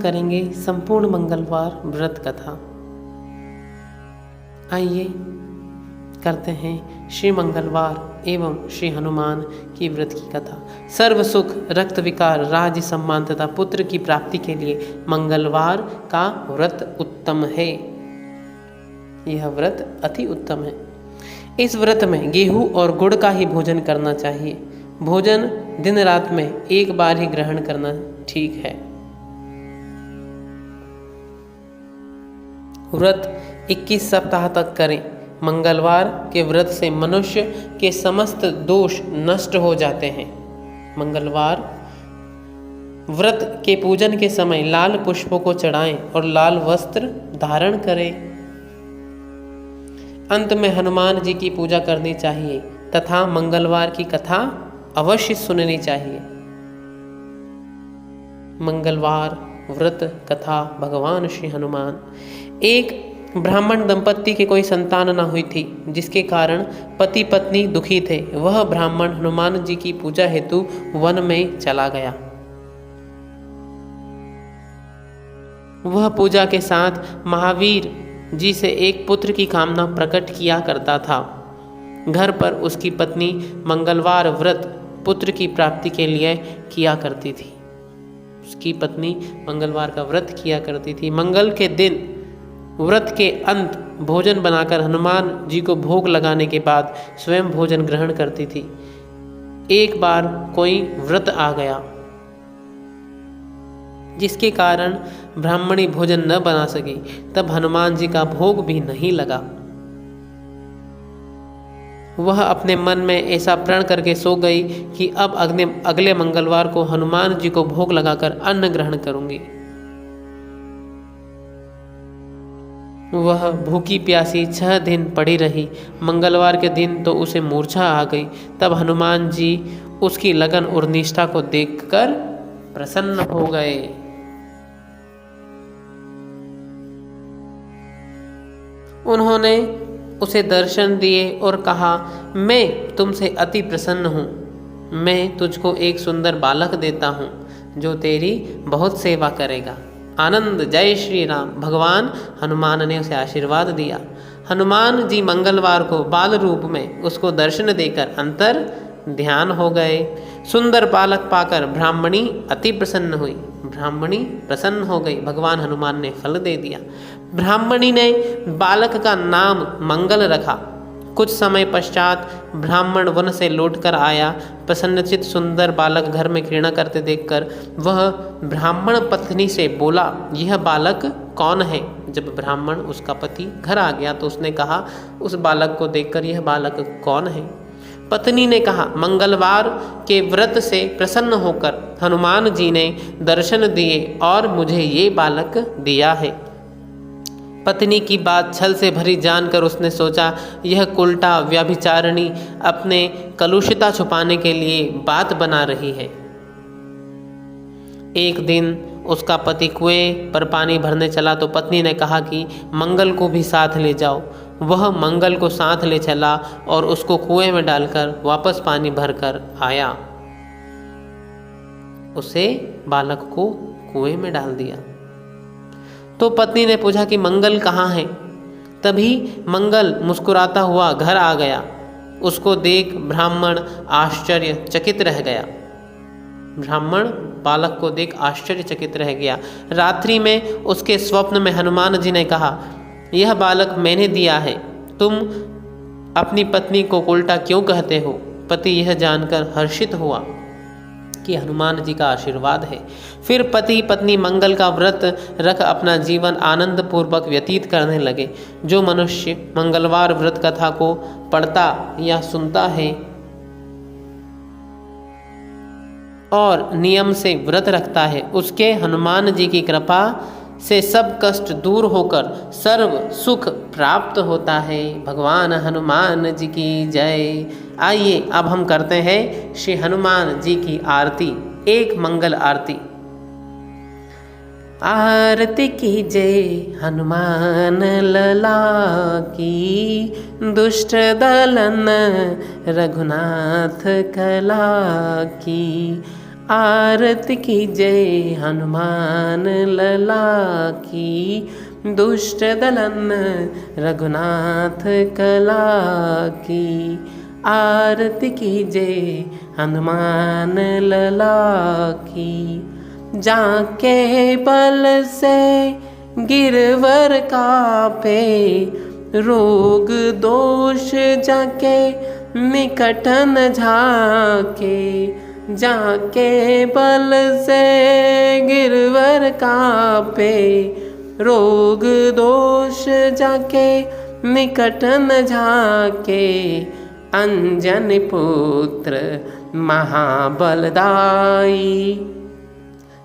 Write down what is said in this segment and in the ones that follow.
करेंगे संपूर्ण मंगलवार व्रत कथा। आइए करते हैं श्री मंगलवार एवं श्री हनुमान की व्रत की कथा। सर्व सुख, रक्त विकार, राज्य सम्मान तथा पुत्र की प्राप्ति के लिए मंगलवार का व्रत उत्तम है। यह व्रत अति उत्तम है। इस व्रत में गेहूं और गुड़ का ही भोजन करना चाहिए। भोजन दिन रात में एक बार ही ग्रहण करना ठीक है। व्रत 21 सप्ताह तक करें। मंगलवार के व्रत से मनुष्य के समस्त दोष नष्ट हो जाते हैं। मंगलवार व्रत के पूजन के समय लाल पुष्पों को चढ़ाएं और लाल वस्त्र धारण करें। अंत में हनुमान जी की पूजा करनी चाहिए तथा मंगलवार की कथा अवश्य सुननी चाहिए। मंगलवार व्रत कथा भगवान श्री हनुमान। एक ब्राह्मण दंपत्ति के कोई संतान न हुई थी, जिसके कारण पति पत्नी दुखी थे। वह ब्राह्मण हनुमान जी की पूजा हेतु वन में चला गया। वह पूजा के साथ महावीर जी से एक पुत्र की कामना प्रकट किया करता था। घर पर उसकी पत्नी मंगलवार व्रत पुत्र की प्राप्ति के लिए किया करती थी। उसकी पत्नी मंगलवार का व्रत किया करती थी। मंगल के दिन व्रत के अंत भोजन बनाकर हनुमान जी को भोग लगाने के बाद स्वयं भोजन ग्रहण करती थी। एक बार कोई व्रत आ गया, जिसके कारण ब्राह्मणी भोजन न बना सकी। तब हनुमान जी का भोग भी नहीं लगा। वह अपने मन में ऐसा प्रण करके सो गई कि अब अगले मंगलवार को हनुमान जी को भोग लगाकर अन्न ग्रहण करूंगी। वह भूखी प्यासी 6 दिन पड़ी रही। मंगलवार के दिन तो उसे मूर्छा आ गई। तब हनुमान जी उसकी लगन और निष्ठा को देखकर प्रसन्न हो गए। उन्होंने उसे दर्शन दिए और कहा, मैं तुमसे अति प्रसन्न हूँ। मैं तुझको एक सुंदर बालक देता हूँ जो तेरी बहुत सेवा करेगा। आनंद जय श्री राम। भगवान हनुमान ने उसे आशीर्वाद दिया। हनुमान जी मंगलवार को बाल रूप में उसको दर्शन देकर अंतर ध्यान हो गए। सुंदर बालक पाकर ब्राह्मणी अति प्रसन्न हुई। ब्राह्मणी प्रसन्न हो गई। भगवान हनुमान ने फल दे दिया। ब्राह्मणी ने बालक का नाम मंगल रखा। कुछ समय पश्चात ब्राह्मण वन से लौटकर आया। प्रसन्नचित सुंदर बालक घर में क्रीड़ा करते देखकर वह ब्राह्मण पत्नी से बोला, यह बालक कौन है? जब ब्राह्मण उसका पति घर आ गया तो उसने कहा उस बालक को देखकर, यह बालक कौन है? पत्नी ने कहा, मंगलवार के व्रत से प्रसन्न होकर हनुमान जी ने दर्शन दिए और मुझे ये बालक दिया है। पत्नी की बात छल से भरी जानकर उसने सोचा, यह उल्टा व्यभिचारिणी अपने कलुषिता छुपाने के लिए बात बना रही है। एक दिन उसका पति कुएं पर पानी भरने चला तो पत्नी ने कहा कि मंगल को भी साथ ले जाओ। वह मंगल को साथ ले चला और उसको कुएं में डालकर वापस पानी भरकर आया। उसे बालक को कुएं में डाल दिया। तो पत्नी ने पूछा कि मंगल कहाँ है? तभी मंगल मुस्कुराता हुआ घर आ गया। उसको देख ब्राह्मण आश्चर्यचकित रह गया। ब्राह्मण बालक को देख आश्चर्यचकित रह गया। रात्रि में उसके स्वप्न में हनुमान जी ने कहा, यह बालक मैंने दिया है। तुम अपनी पत्नी को उल्टा क्यों कहते हो? पति यह जानकर हर्षित हुआ कि हनुमान जी का आशीर्वाद है। फिर पति पत्नी मंगल का व्रत रख अपना जीवन आनंद पूर्वक व्यतीत करने लगे। जो मनुष्य मंगलवार व्रत कथा को पढ़ता या सुनता है और नियम से व्रत रखता है, उसके हनुमान जी की कृपा से सब कष्ट दूर होकर सर्व सुख प्राप्त होता है। भगवान हनुमान जी की जय। आइए अब हम करते हैं श्री हनुमान जी की आरती। एक मंगल आरती। आरती की जय हनुमान लला की, दुष्ट दलन रघुनाथ कला की। आरती कीजय हनुमान लला की, दुष्ट दलन रघुनाथ कला की। आरती कीजय हनुमान लला की। जाके बल से गिरवर कापे, रोग दोष जाके निकट न झाके। जाके बल से गिरवर कापे, रोग दोष जाके निकट न झाके। अंजनी पुत्र महाबलदाई,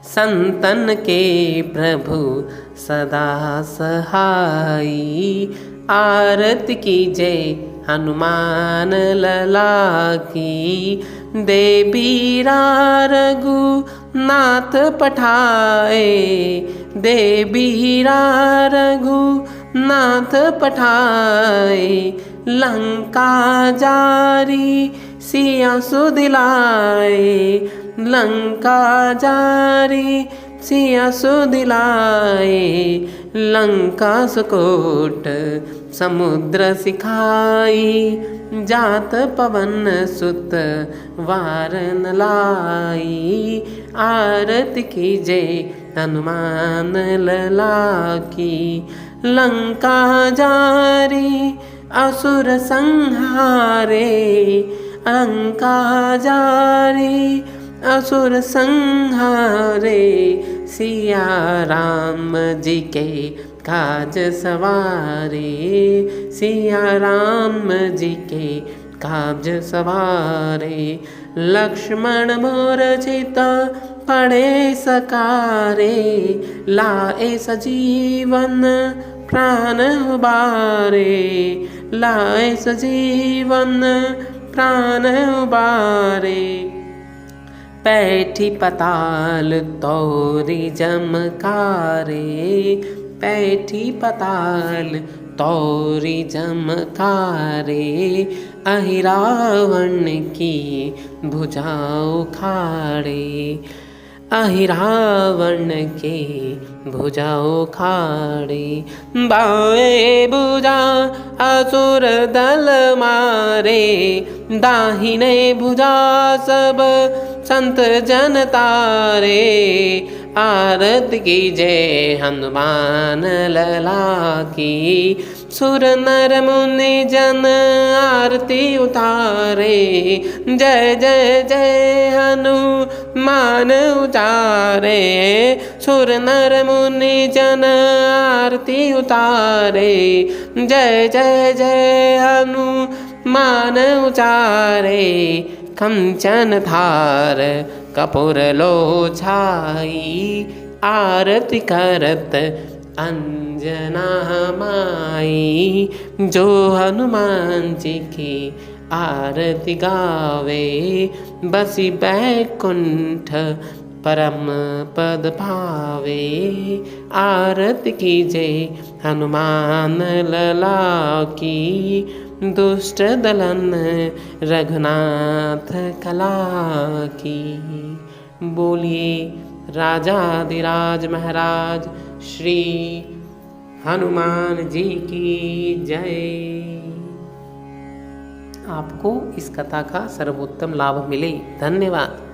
संतन के प्रभु सदा सहाई। आरती कीजय हनुमान लला की। देबीरा रघुनाथ पठाए, देबीरा रघुनाथ पठाए। लंका जारी सिया सुदिलाए, लंका जारी सिया सुदिलाए। लंका सुकोट समुद्र सिखाई, जात पवन सुत वार न लाई। आरती कीजय हनुमान लला की। लंका जारी असुर संहारे, लंका जारी असुर संहारे। सिया राम जी के काज सवारे, सिया राम जी के काज सवारे। लक्ष्मण मूर्छिता पड़े सकारे, लाए सजीवन प्राण उबारे। लाए सजीवन प्राण उबारे। पैठी पताल तोरी जमकारे, पैठी पताल तोरी जमकारे। अहि रावण की भुजाओ खाड़े, अहि रावण के भुजाओ खाड़े। बाएं भुजा असुर दल मारे, दाहिने भुजा सब संत जन तारे। आरती कीजय हनुमान लला की। सुर नर मुनि जन आरती उतारे, जय जय जय हनुमान उतारे। सुर नर मुनि जन आरती उतारे, जय जय जय हनुमान उचारे। कंचन थार कपूर लोछाई, आरती करत अंजना माई। जो हनुमान जी की आरती गावे, बसी बैकुंठ परम पद पावे। आरती कीजय हनुमान लला की। दुष्ट दलन रघुनाथ कला की। बोलिए राजाधिराज महाराज श्री हनुमान जी की जय। आपको इस कथा का सर्वोत्तम लाभ मिले। धन्यवाद।